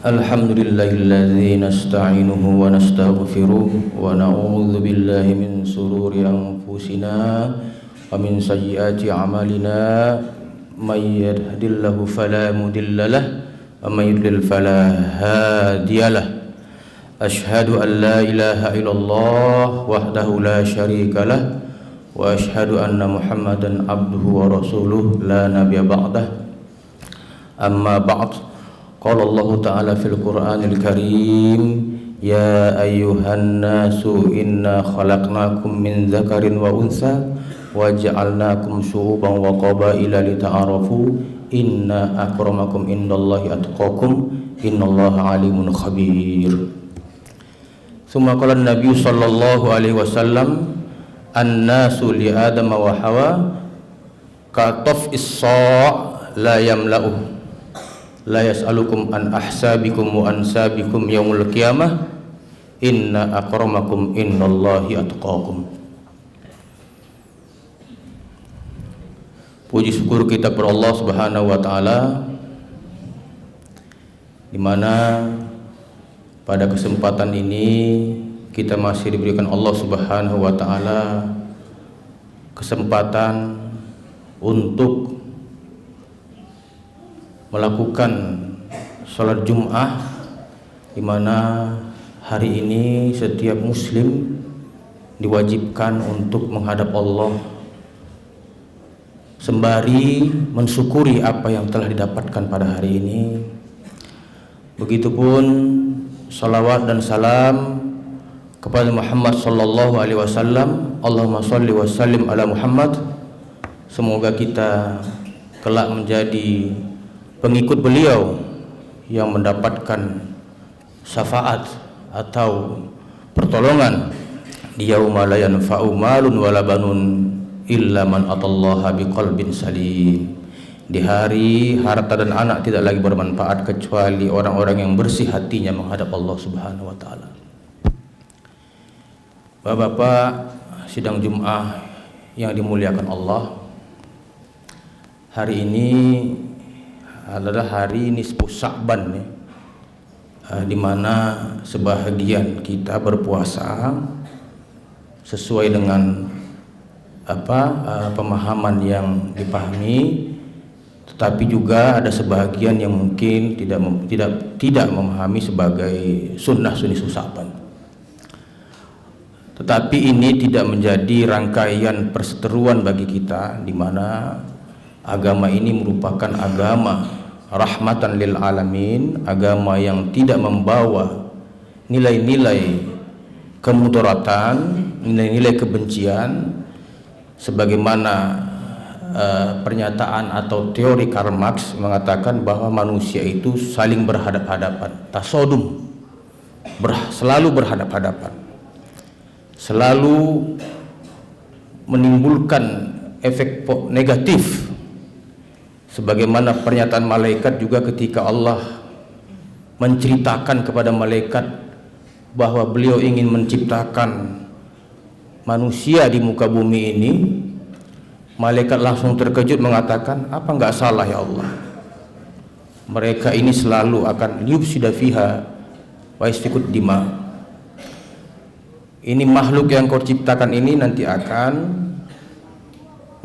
Alhamdulillahilladzi nasta'inuhu wa nastaghfiruh wa na'udzu billahi min sururi anfusina wa min sayyiati a'malina may yahdihillahu fala mudilla lahu wa may yudlil fala hadiyalah. Asyhadu an la ilaha illallah wahdahu la syarika lah wa asyhadu anna Muhammadan abduhu wa rasuluh la nabiyya ba'dah. Amma ba'd. Qala Allah Ta'ala fil Qur'anil Karim, ya ayyuhan nasu inna khalaqnakum min dzakarin wa untha wa ja'alnakum syu'uban wa qabaila lita'arafu inna akramakum indallahi atqakum innallaha alimun khabir. Tsumma qala an-nabiy sallallahu alaihi wasallam, an-nasu li Adam wa Hawa ka taf'is sa' la yamla'u la yas'alukum an ahsabikum wa ansabikum yaumul qiyamah inna akramakum innallahi atqakum. Puji syukur kita kepada Allah Subhanahu wa taala, di mana pada kesempatan ini kita masih diberikan Allah Subhanahu wa taala kesempatan untuk melakukan sholat Jum'ah, di mana hari ini setiap muslim diwajibkan untuk menghadap Allah sembari mensyukuri apa yang telah didapatkan pada hari ini. Begitupun salawat dan salam kepada Muhammad sallallahu alaihi wasallam. Allahumma shalli wa sallim ala Muhammad. Semoga kita kelak menjadi pengikut beliau yang mendapatkan syafaat atau pertolongan di yauma la yanfa'u malun wala banun illa man atallaha biqalbin salim. Di hari harta dan anak tidak lagi bermanfaat kecuali orang-orang yang bersih hatinya menghadap Allah Subhanahu wa taala. Bapak-bapak sidang Jum'ah yang dimuliakan Allah, hari ini adalah hari nisfu Sya'ban, di mana sebahagian kita berpuasa sesuai dengan pemahaman yang dipahami, tetapi juga ada sebahagian yang mungkin tidak memahami sebagai sunnah nisfu Sya'ban. Tetapi ini tidak menjadi rangkaian perseteruan bagi kita, di mana agama ini merupakan agama rahmatan lil alamin, agama yang tidak membawa nilai-nilai kemudaratan, nilai-nilai kebencian, sebagaimana pernyataan atau teori Karl Marx mengatakan bahwa manusia itu saling berhadap-hadapan, tasodum, selalu berhadap-hadapan, selalu menimbulkan efek negatif. Sebagaimana pernyataan malaikat juga ketika Allah menceritakan kepada malaikat bahwa beliau ingin menciptakan manusia di muka bumi ini, malaikat langsung terkejut mengatakan, apa enggak salah ya Allah, mereka ini selalu akan yufsida fiha wa yasfikud dima. Ini makhluk yang kau ciptakan ini nanti akan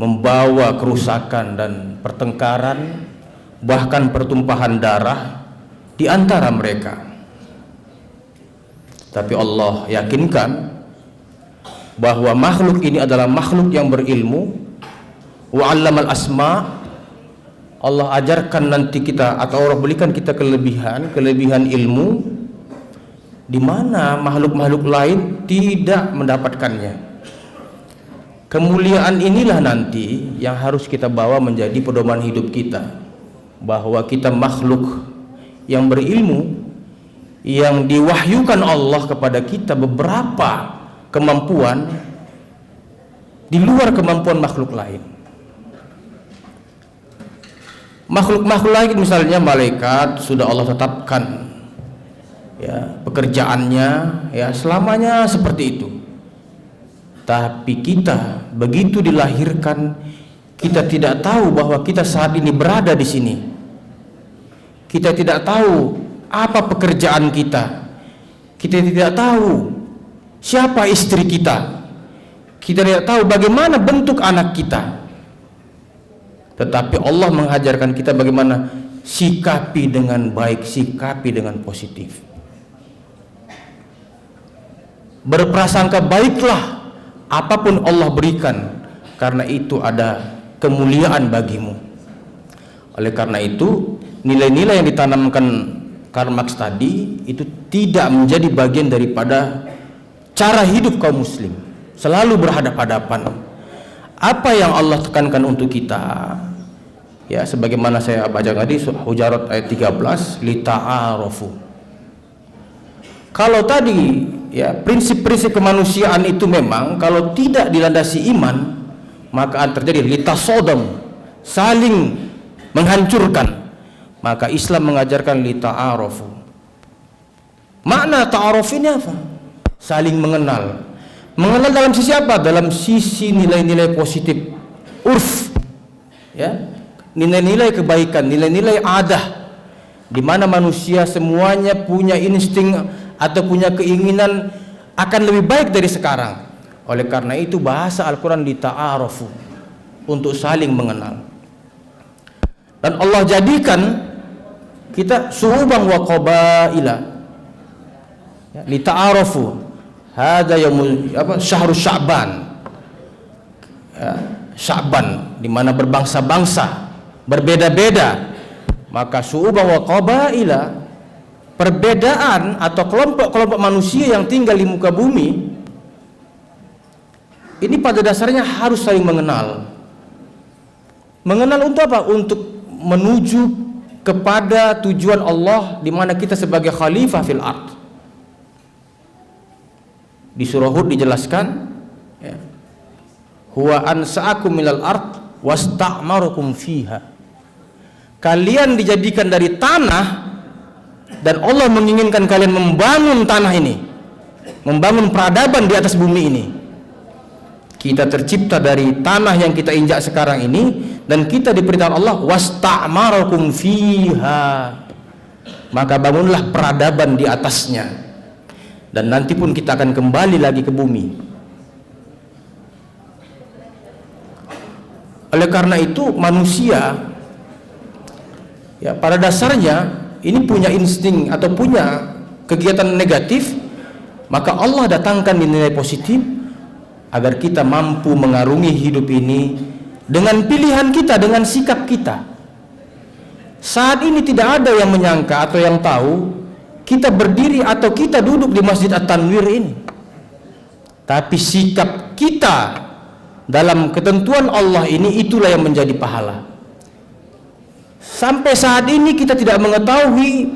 membawa kerusakan dan pertengkaran, bahkan pertumpahan darah di antara mereka. Tapi Allah yakinkan bahwa makhluk ini adalah makhluk yang berilmu. Wa 'allamal asma', Allah ajarkan nanti kita, atau Allah berikan kita kelebihan ilmu di mana makhluk-makhluk lain tidak mendapatkannya. Kemuliaan inilah nanti yang harus kita bawa menjadi pedoman hidup kita, bahwa kita makhluk yang berilmu, yang diwahyukan Allah kepada kita beberapa kemampuan di luar kemampuan makhluk lain. Makhluk-makhluk lain misalnya malaikat sudah Allah tetapkan ya pekerjaannya ya selamanya seperti itu. Tapi kita begitu dilahirkan, kita tidak tahu bahwa kita saat ini berada di sini. Kita tidak tahu apa pekerjaan kita. Kita tidak tahu siapa istri kita. Kita tidak tahu bagaimana bentuk anak kita. Tetapi Allah mengajarkan kita bagaimana sikapi dengan baik, sikapi dengan positif. Berprasangka baiklah apapun Allah berikan, karena itu ada kemuliaan bagimu. Oleh karena itu, nilai-nilai yang ditanamkan Karl Marx tadi itu tidak menjadi bagian daripada cara hidup kaum muslim. Selalu berhadap-hadapan. Apa yang Allah tekankan untuk kita? Ya, sebagaimana saya baca tadi Hujarat ayat 13, lita'arofu. Kalau tadi ya prinsip-prinsip kemanusiaan itu memang kalau tidak dilandasi iman, maka akan terjadi litasodam, saling menghancurkan. Maka Islam mengajarkan lita'arofu. Makna ta'aruf ini apa? Saling mengenal. Mengenal dalam sisi apa? Dalam sisi nilai-nilai positif, urf, ya, nilai-nilai kebaikan, nilai-nilai adah, di mana manusia semuanya punya insting atau punya keinginan akan lebih baik dari sekarang. Oleh karena itu bahasa Al-Quran lita'arofu, untuk saling mengenal. Dan Allah jadikan kita su'uban wa qabaila, ya, lita'arofu. Hada yaumul syahrul Sya'ban, ya, Sya'ban di mana berbangsa-bangsa, berbeda-beda. Maka su'uban wa qabaila, perbedaan atau kelompok-kelompok manusia yang tinggal di muka bumi ini pada dasarnya harus saling mengenal. Mengenal untuk apa? Untuk menuju kepada tujuan Allah, di mana kita sebagai khalifah fil ard. Di surah Hud dijelaskan, ya, huwa ansa'akum minal ard wasta'marukum fiha. Kalian dijadikan dari tanah dan Allah menginginkan kalian membangun tanah ini, membangun peradaban di atas bumi ini. Kita tercipta dari tanah yang kita injak sekarang ini, dan kita diperintahkan Allah wasta'marukum fiha, maka bangunlah peradaban di atasnya. Dan nanti pun kita akan kembali lagi ke bumi. Oleh karena itu manusia, ya, pada dasarnya ini punya insting atau punya kegiatan negatif, maka Allah datangkan nilai positif agar kita mampu mengarungi hidup ini dengan pilihan kita, dengan sikap kita. Saat ini tidak ada yang menyangka atau yang tahu kita berdiri atau kita duduk di Masjid At-Tanwir ini, tapi sikap kita dalam ketentuan Allah ini, itulah yang menjadi pahala. Sampai saat ini kita tidak mengetahui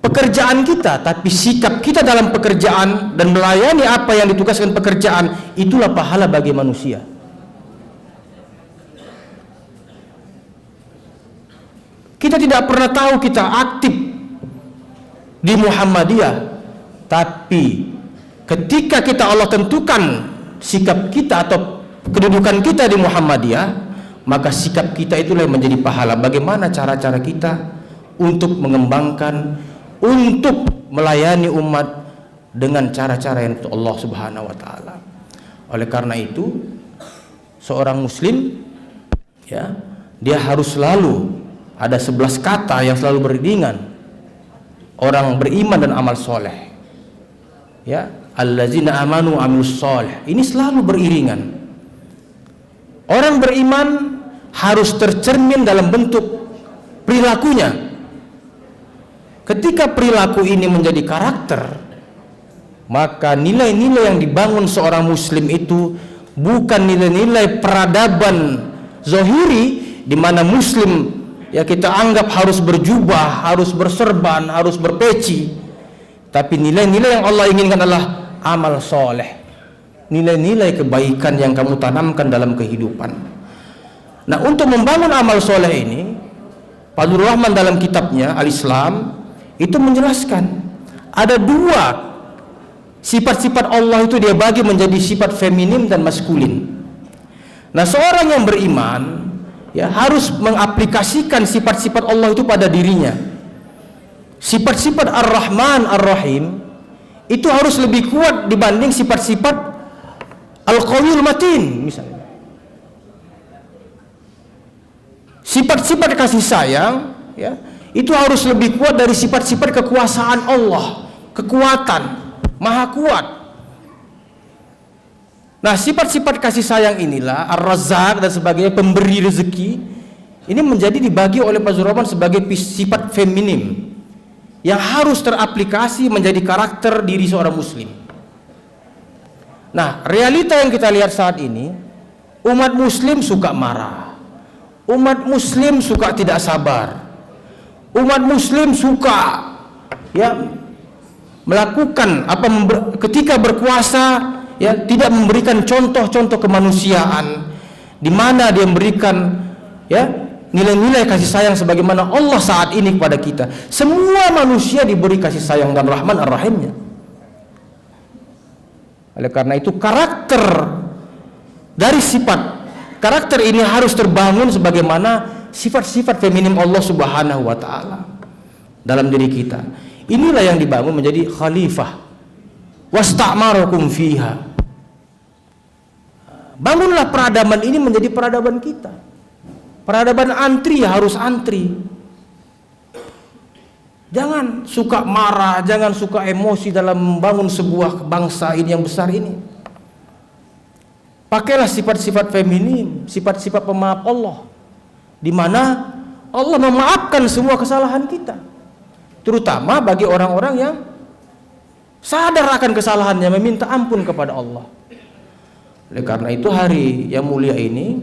pekerjaan kita, tapi sikap kita dalam pekerjaan dan melayani apa yang ditugaskan pekerjaan, itulah pahala bagi manusia. Kita tidak pernah tahu kita aktif di Muhammadiyah, tapi ketika kita Allah tentukan sikap kita atau kedudukan kita di Muhammadiyah, maka sikap kita itulah yang menjadi pahala. Bagaimana cara-cara kita untuk mengembangkan, untuk melayani umat dengan cara-cara yang Allah Subhanahu wa taala. Oleh karena itu, seorang muslim, ya, dia harus selalu ada 11 kata yang selalu beriringan. Orang beriman dan amal soleh, ya, allazina amanu amilus soleh, ini selalu beriringan. Orang beriman harus tercermin dalam bentuk perilakunya. Ketika perilaku ini menjadi karakter, maka nilai-nilai yang dibangun seorang muslim itu bukan nilai-nilai peradaban zahiri, di mana muslim, ya, kita anggap harus berjubah, harus berserban, harus berpeci. Tapi nilai-nilai yang Allah inginkan adalah amal soleh, nilai-nilai kebaikan yang kamu tanamkan dalam kehidupan. Nah, untuk membangun amal soleh ini, Fadlur Rahman dalam kitabnya Al-Islam itu menjelaskan ada 2 sifat-sifat Allah itu dia bagi menjadi sifat feminim dan maskulin. Nah, seorang yang beriman ya harus mengaplikasikan sifat-sifat Allah itu pada dirinya. Sifat-sifat Ar-Rahman Ar-Rahim itu harus lebih kuat dibanding sifat-sifat Al-Qawiyul Matin misalnya. Sifat-sifat kasih sayang ya, itu harus lebih kuat dari sifat-sifat kekuasaan Allah, kekuatan, maha kuat. Nah, sifat-sifat kasih sayang inilah Ar-Razzaq dan sebagainya, pemberi rezeki, ini menjadi dibagi oleh Pak Zuraban sebagai sifat feminim yang harus teraplikasi menjadi karakter diri seorang muslim. Nah, realita yang kita lihat saat ini, umat muslim suka marah, umat muslim suka tidak sabar, umat muslim suka ya melakukan ketika berkuasa ya tidak memberikan contoh-contoh kemanusiaan di mana dia memberikan ya nilai-nilai kasih sayang sebagaimana Allah saat ini kepada kita. Semua manusia diberi kasih sayang dan Rahman Ar-Rahimnya. Oleh karena itu karakter dari karakter ini harus terbangun sebagaimana sifat-sifat feminim Allah Subhanahu wa taala dalam diri kita. Inilah yang dibangun menjadi khalifah. Wasta'marakum fiha. Bangunlah peradaban ini menjadi peradaban kita. Peradaban antri ya harus antri. Jangan suka marah, jangan suka emosi dalam membangun sebuah bangsa ini yang besar ini. Pakailah sifat-sifat feminim, sifat-sifat pemaaf Allah, di mana Allah memaafkan semua kesalahan kita, terutama bagi orang-orang yang sadar akan kesalahannya, meminta ampun kepada Allah. Oleh karena itu hari yang mulia ini,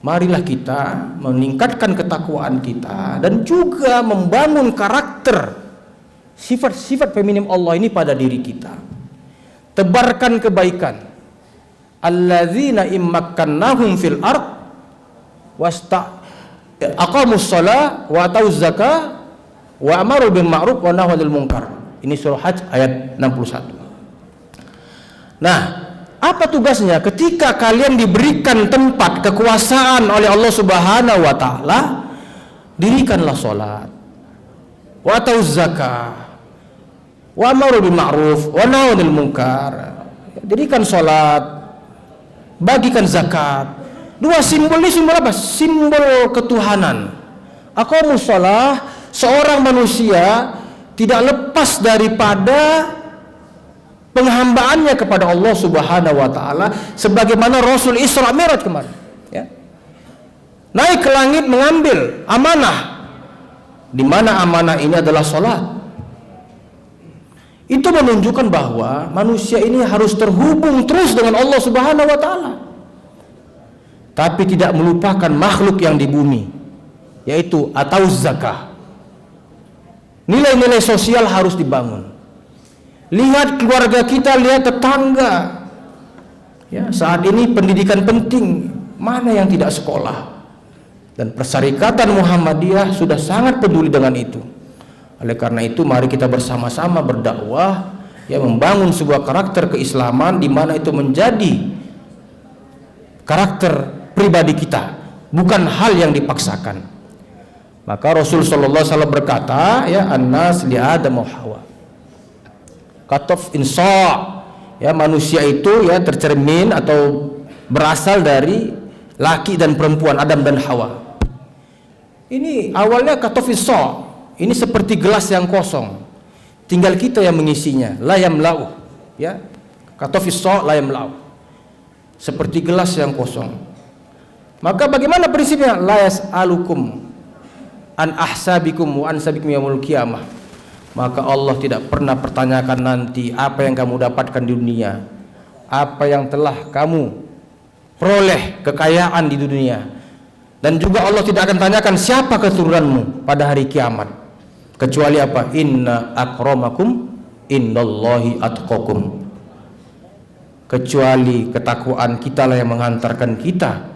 marilah kita meningkatkan ketakwaan kita dan juga membangun karakter sifat-sifat feminim Allah ini pada diri kita. Tebarkan kebaikan. Alladzina immakkannahum fil ard aqamus shalah wa atauz zakah wa amaru bil ma'ruf wa nahaw 'anil munkar. Ini surah Hajj ayat 61. Nah, apa tugasnya ketika kalian diberikan tempat kekuasaan oleh Allah Subhanahu wa taala? Dirikanlah salat, wa atauz zakah, wa amaru bil ma'ruf wa nahaw 'anil munkar. Dirikan salat, bagikan zakat. Dua simbol ini simbol apa? Simbol ketuhanan. Aqamus shalah, seorang manusia tidak lepas daripada penghambaannya kepada Allah Subhanahu wa taala sebagaimana Rasul Isra Mi'raj kemarin ya. Naik ke langit mengambil amanah, di mana amanah ini adalah salat. Itu menunjukkan bahwa manusia ini harus terhubung terus dengan Allah Subhanahu wa taala, tapi tidak melupakan makhluk yang di bumi, yaitu atau zakah. Nilai-nilai sosial harus dibangun. Lihat keluarga kita, lihat tetangga. Ya, saat ini pendidikan penting, mana yang tidak sekolah? Dan Persyarikatan Muhammadiyah sudah sangat peduli dengan itu. Oleh karena itu mari kita bersama-sama berdakwah, ya, membangun sebuah karakter keislaman di mana itu menjadi karakter pribadi kita, bukan hal yang dipaksakan. Maka Rasul sallallahu alaihi wasallam berkata, ya, annas li Adam wa Hawa. Katof insa, ya, manusia itu ya tercermin atau berasal dari laki dan perempuan, Adam dan Hawa. Ini awalnya katof insa, ini seperti gelas yang kosong, tinggal kita yang mengisinya. La yamlau, ya, katof insa la yamlau, seperti gelas yang kosong. Maka bagaimana prinsipnya? La yas'alukum an ahsabikum wa ansabikum yaumul qiyamah. Maka Allah tidak pernah pertanyakan nanti apa yang kamu dapatkan di dunia, apa yang telah kamu peroleh kekayaan di dunia, dan juga Allah tidak akan tanyakan siapa keturunanmu pada hari kiamat, kecuali apa? Inna akramakum indallahi atqakum. Kecuali ketakwaan kita lah yang menghantarkan kita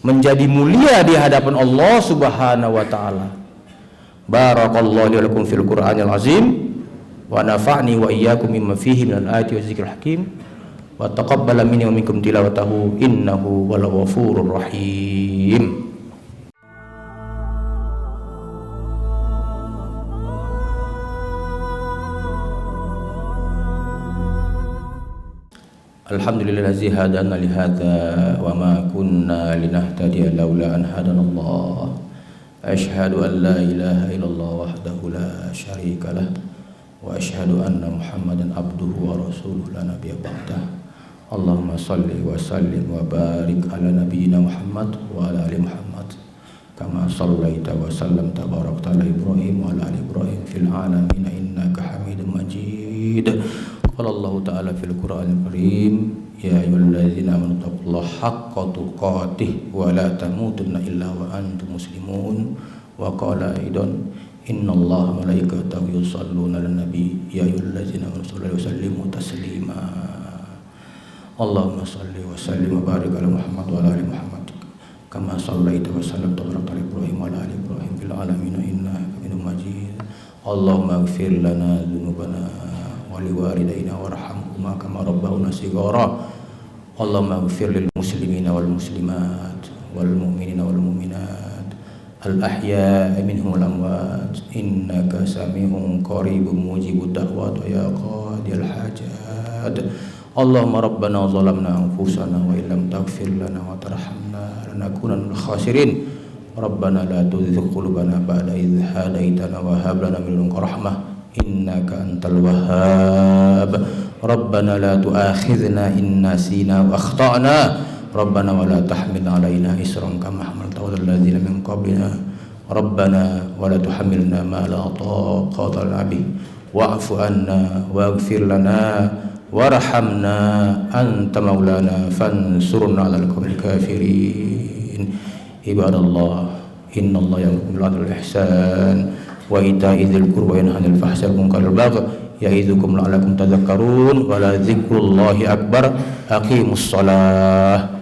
menjadi mulia di hadapan Allah Subhanahu wa taala. Barakallahu li wa lakum fil Qur'anil azim wa nafa'ni wa iyyakum mimma fihi minal ayati wa dzikril hakim wa taqabbala minni wa minkum tilawatahu innahu wal ghafurur rahim. Alhamdulillazi hadana li hadza wa ma kunna linahtadiya laula an hadanallah. Asyhadu an la ilaha illallah wahdahu la syarika lah wa asyhadu anna Muhammadan abduhu wa rasuluhu la nabiyya ba'dah. Allahumma salli wa sallim wa barik ala nabiyyina Muhammad wa ala ali Muhammad kama sallaita wa sallamta barakta ala Ibrahim wa ala ali Ibrahim fil alamin innaka Hamidum Majid. Qala Allah ta'ala fil Qur'anil Karim ya ayyuhallazina amanu taqullaha haqqa tuqatih wa la tamutunna illa wa antum muslimun wa qala aidan innallaha malaikatahu yusalluna 'alan nabi ya ayyuhallazina amanu sallu wa sallimu taslima. Allahumma salli wa sallim wa barik ala Muhammad wa ala ali Muhammad kama sallaita wa sallamta wa barakta ala Ibrahim wa ala ali Ibrahim fil alamin innaka Hamidum Majid. Allahumma ighfir lana dzunubana waliwalidayna warhamhuma kama rabbawna shighara. Allahumma ighfir lil muslimina wal muslimat wal mu'minina wal mu'minat al ahya'i minhum wal amwat innaka sami'un qaribun mujibud da'wat ya qadil hajat. Allahumma rabbana zalamna anfusana wa illam taghfir lana wa tarhamna lanakunanna minal khasirin. Rabbana la tuzigh qulubana ba'da idh hadaytana wa hab lana min ladunka rahmah innaka antal wahhab. Rabbana la tu'akhidhna in nasina wa akhtana. Rabbana wa la tahmil 'alaina isran kama hamaltahu 'alal ladzina min qablina. Rabbana wa la tuhammilna ma la taqata lana bih wa'fu 'anna waghfir lana warhamna anta maulana fansurna 'alal qawmil kafirin. Ibadallah innallaha ya'muru bil 'adli wal ihsan wa ita'i dzil qurba wa yanha 'anil fahsya'i wal munkari wal baghi ya'idukum la'allakum tadhakkarun wa la dzikrullahi akbar. Aqimus shalah.